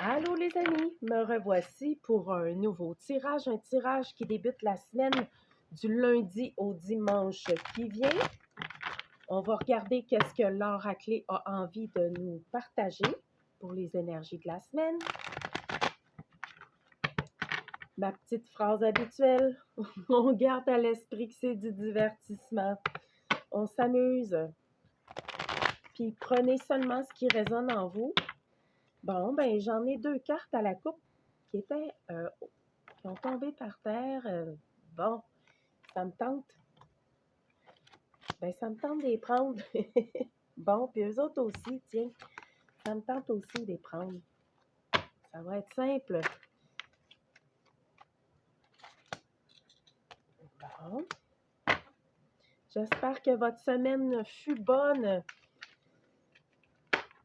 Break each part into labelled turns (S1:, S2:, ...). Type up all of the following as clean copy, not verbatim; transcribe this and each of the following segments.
S1: Allô les amis, me revoici pour un nouveau tirage, un tirage qui débute la semaine du lundi au dimanche qui vient. On va regarder qu'est-ce que l'oracle a envie de nous partager pour les énergies de la semaine. Ma petite phrase habituelle, on garde à l'esprit que c'est du divertissement. On s'amuse. Puis prenez seulement ce qui résonne en vous. Bon, ben j'en ai 2 cartes à la coupe qui ont tombé par terre. Bon, ça me tente. Ben, ça me tente de les prendre. Bon, puis eux autres aussi, tiens, ça me tente aussi de les prendre. Ça va être simple. Bon. J'espère que votre semaine fut bonne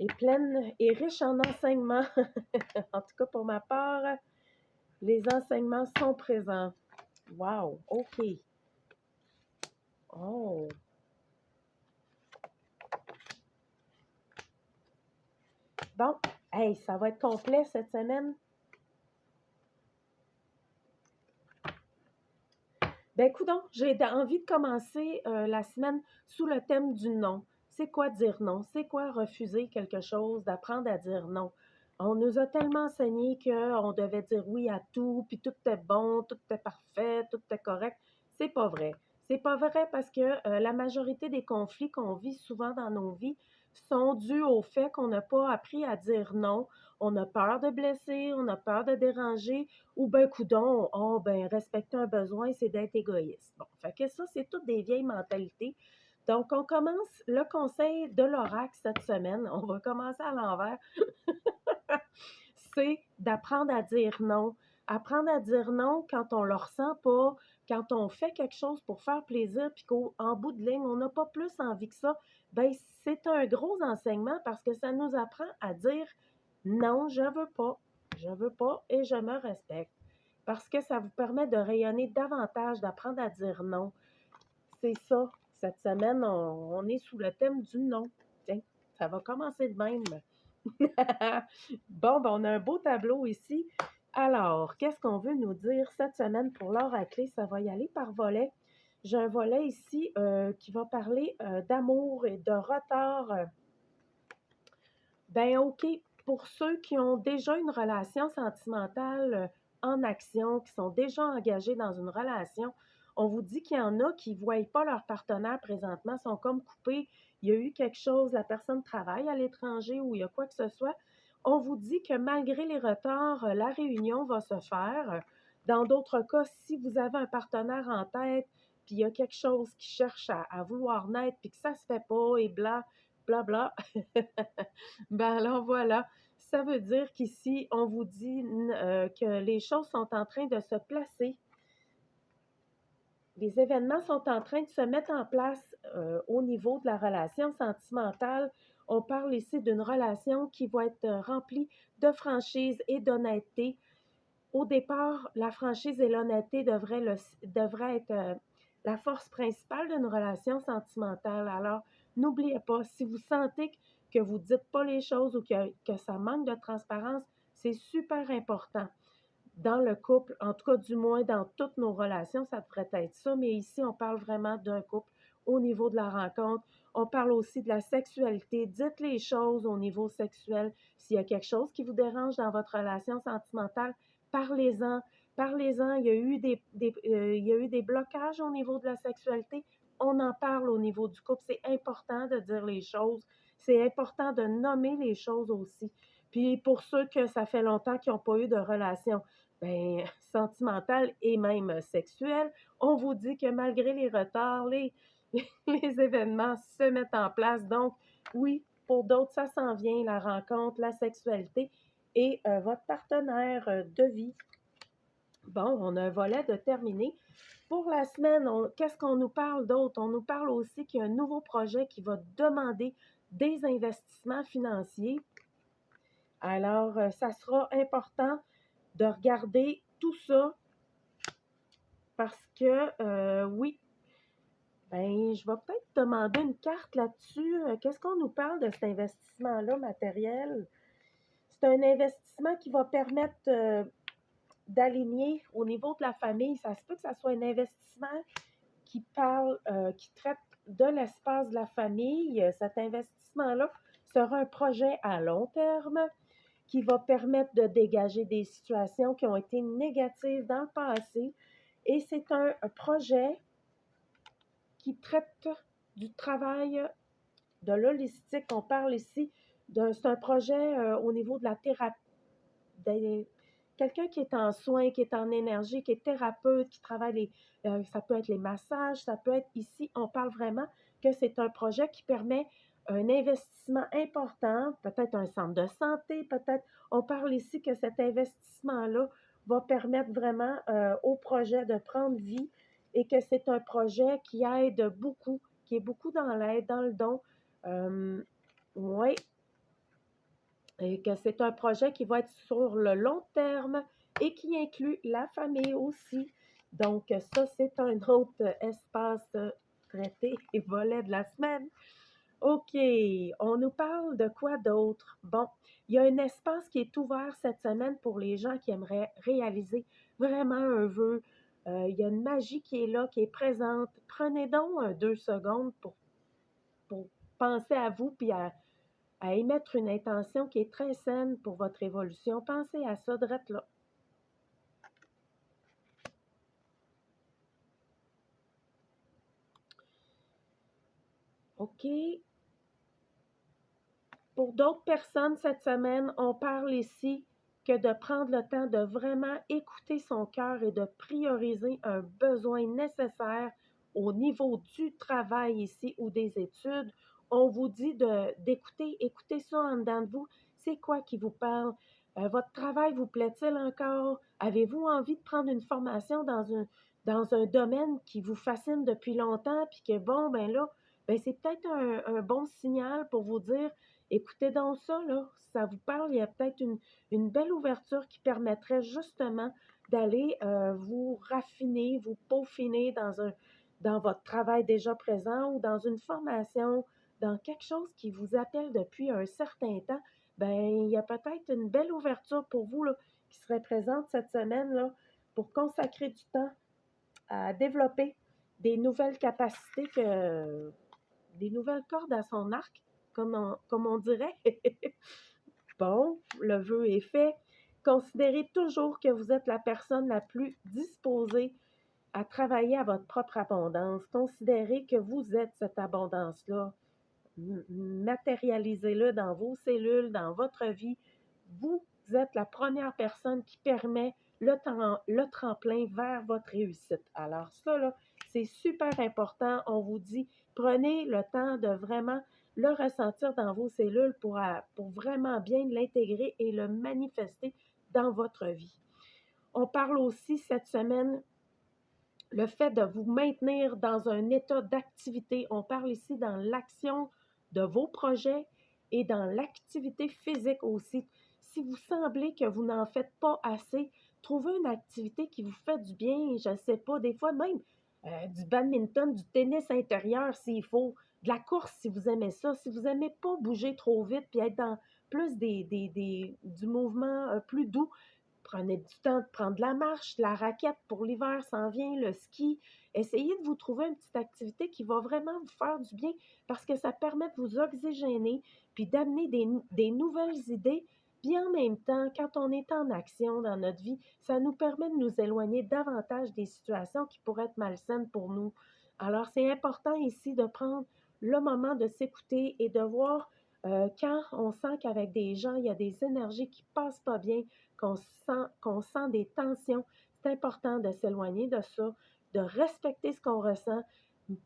S1: et pleine et riche en enseignements. En tout cas, pour ma part, les enseignements sont présents. Wow, OK. Oh. Bon, hey, ça va être complet cette semaine. Ben, coudonc, j'ai envie de commencer la semaine sous le thème du non. C'est quoi dire non? C'est quoi refuser quelque chose, d'apprendre à dire non? On nous a tellement enseigné qu'on devait dire oui à tout, puis tout est bon, tout est parfait, tout est correct. C'est pas vrai. C'est pas vrai parce que la majorité des conflits qu'on vit souvent dans nos vies sont dus au fait qu'on n'a pas appris à dire non. On a peur de blesser, on a peur de déranger, ou ben coudon, oh, ben respecter un besoin, c'est d'être égoïste. Bon, fait que ça, c'est toutes des vieilles mentalités. Donc, on commence le conseil de l'oracle cette semaine. On va commencer à l'envers. C'est d'apprendre à dire non. Apprendre à dire non quand on ne le ressent pas, quand on fait quelque chose pour faire plaisir, puis qu'en bout de ligne, on n'a pas plus envie que ça. Ben, c'est un gros enseignement parce que ça nous apprend à dire non, je veux pas. Je veux pas et je me respecte. Parce que ça vous permet de rayonner davantage, d'apprendre à dire non. C'est ça. Cette semaine, on est sous le thème du non. Tiens, ça va commencer de même. Bon, ben, on a un beau tableau ici. Alors, qu'est-ce qu'on veut nous dire cette semaine pour l'oracle? Ça va y aller par volet. J'ai un volet ici qui va parler d'amour et de retard. Ben, OK, pour ceux qui ont déjà une relation sentimentale en action, qui sont déjà engagés dans une relation, on vous dit qu'il y en a qui ne voient pas leur partenaire présentement, sont comme coupés. Il y a eu quelque chose, la personne travaille à l'étranger ou il y a quoi que ce soit. On vous dit que malgré les retards, la réunion va se faire. Dans d'autres cas, si vous avez un partenaire en tête, puis il y a quelque chose qui cherche à vouloir naître, puis que ça ne se fait pas, et bla, bla, bla, ben alors voilà, ça veut dire qu'ici, on vous dit que les choses sont en train de se placer. Les événements sont en train de se mettre en place au niveau de la relation sentimentale. On parle ici d'une relation qui va être remplie de franchise et d'honnêteté. Au départ, la franchise et l'honnêteté devraient être la force principale d'une relation sentimentale. Alors, n'oubliez pas, si vous sentez que vous ne dites pas les choses ou que ça manque de transparence, c'est super important. Dans le couple, en tout cas du moins dans toutes nos relations, ça devrait être ça, mais ici, on parle vraiment d'un couple au niveau de la rencontre. On parle aussi de la sexualité. Dites les choses au niveau sexuel. S'il y a quelque chose qui vous dérange dans votre relation sentimentale, parlez-en. Parlez-en. Il y a eu des blocages au niveau de la sexualité. On en parle au niveau du couple. C'est important de dire les choses. C'est important de nommer les choses aussi. Puis pour ceux que ça fait longtemps qu'ils n'ont pas eu de relation ben, sentimentale et même sexuelle, on vous dit que malgré les retards, les événements se mettent en place. Donc, oui, pour d'autres, ça s'en vient, la rencontre, la sexualité et votre partenaire de vie. Bon, on a un volet de terminé. Pour la semaine, qu'est-ce qu'on nous parle d'autre? On nous parle aussi qu'il y a un nouveau projet qui va demander des investissements financiers. Alors, ça sera important de regarder tout ça parce que, oui, ben, je vais peut-être demander une carte là-dessus. Qu'est-ce qu'on nous parle de cet investissement-là matériel? C'est un investissement qui va permettre d'aligner au niveau de la famille. Ça se peut que ça soit un investissement qui traite de l'espace de la famille. Cet investissement-là sera un projet à long terme qui va permettre de dégager des situations qui ont été négatives dans le passé. Et c'est un projet qui traite du travail de l'holistique. On parle ici c'est un projet au niveau de la thérapie. Quelqu'un qui est en soins, qui est en énergie, qui est thérapeute, qui travaille ça peut être les massages, ça peut être ici, on parle vraiment que c'est un projet qui permet un investissement important, peut-être un centre de santé, peut-être, on parle ici que cet investissement-là va permettre vraiment au projet de prendre vie et que c'est un projet qui aide beaucoup, qui est beaucoup dans l'aide, dans le don. Oui, et que c'est un projet qui va être sur le long terme et qui inclut la famille aussi. Donc, ça, c'est un autre espace traité et volet de la semaine. OK, on nous parle de quoi d'autre? Bon, il y a un espace qui est ouvert cette semaine pour les gens qui aimeraient réaliser vraiment un vœu. Il y a une magie qui est là, qui est présente. Prenez donc 2 secondes pour penser à vous puis à émettre une intention qui est très saine pour votre évolution. Pensez à ça, drette là. OK. Pour d'autres personnes cette semaine, on parle ici que de prendre le temps de vraiment écouter son cœur et de prioriser un besoin nécessaire au niveau du travail ici ou des études. On vous dit d'écouter, écoutez ça en dedans de vous. C'est quoi qui vous parle? Votre travail vous plaît-il encore? Avez-vous envie de prendre une formation dans un domaine qui vous fascine depuis longtemps, puis que bon, ben là, ben c'est peut-être un bon signal pour vous dire écoutez donc ça, là, ça vous parle, il y a peut-être une belle ouverture qui permettrait justement d'aller vous raffiner, vous peaufiner dans votre travail déjà présent ou dans une formation, dans quelque chose qui vous appelle depuis un certain temps. Ben, il y a peut-être une belle ouverture pour vous là, qui serait présente cette semaine là, pour consacrer du temps à développer des nouvelles capacités, des nouvelles cordes à son arc, comme on dirait. Bon, le vœu est fait. Considérez toujours que vous êtes la personne la plus disposée à travailler à votre propre abondance. Considérez que vous êtes cette abondance-là. Matérialisez-le dans vos cellules, dans votre vie. Vous êtes la première personne qui permet le tremplin vers votre réussite. Alors ça, là, c'est super important. On vous dit, prenez le temps de vraiment le ressentir dans vos cellules pour vraiment bien l'intégrer et le manifester dans votre vie. On parle aussi cette semaine le fait de vous maintenir dans un état d'activité. On parle ici dans l'action de vos projets et dans l'activité physique aussi. Si vous semblez que vous n'en faites pas assez, trouvez une activité qui vous fait du bien, je ne sais pas, des fois même du badminton, du tennis intérieur s'il faut, de la course si vous aimez ça. Si vous n'aimez pas bouger trop vite puis être dans plus du mouvement plus doux, prenez du temps de prendre de la marche, de la raquette pour l'hiver s'en vient, le ski. Essayez de vous trouver une petite activité qui va vraiment vous faire du bien parce que ça permet de vous oxygéner puis d'amener des nouvelles idées. Puis en même temps, quand on est en action dans notre vie, ça nous permet de nous éloigner davantage des situations qui pourraient être malsaines pour nous. Alors, c'est important ici de prendre le moment de s'écouter et de voir quand on sent qu'avec des gens, il y a des énergies qui ne passent pas bien, qu'on sent des tensions, c'est important de s'éloigner de ça, de respecter ce qu'on ressent.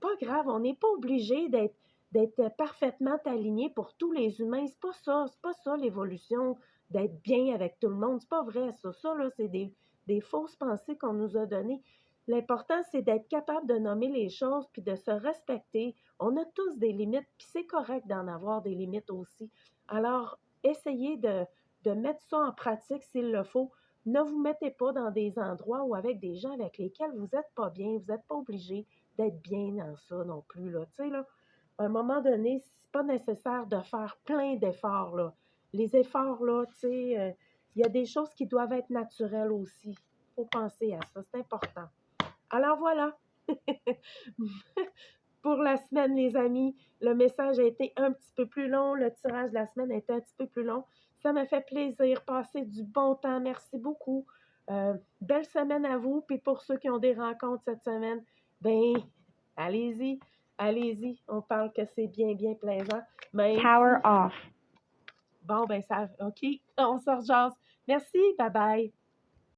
S1: Pas grave, on n'est pas obligé d'être parfaitement aligné pour tous les humains. C'est pas ça l'évolution, d'être bien avec tout le monde. C'est pas vrai, ça. Ça, là, c'est des fausses pensées qu'on nous a données. L'important, c'est d'être capable de nommer les choses puis de se respecter. On a tous des limites, puis c'est correct d'en avoir des limites aussi. Alors, essayez de mettre ça en pratique s'il le faut. Ne vous mettez pas dans des endroits ou avec des gens avec lesquels vous n'êtes pas bien. Vous n'êtes pas obligé d'être bien dans ça non plus. Là. Tu sais, là, à un moment donné, c'est pas nécessaire de faire plein d'efforts. Là. les efforts, là, tu sais, il y a des choses qui doivent être naturelles aussi. Il faut penser à ça, c'est important. Alors voilà, pour la semaine, les amis, le message a été un petit peu plus long, le tirage de la semaine a été un petit peu plus long. Ça m'a fait plaisir, passer du bon temps, merci beaucoup. Belle semaine à vous, puis pour ceux qui ont des rencontres cette semaine, ben, allez-y, allez-y, on parle que c'est bien, bien plaisant. Même
S2: Power
S1: si,
S2: off.
S1: bon, ben ça, OK, on se rejase. Merci, bye bye.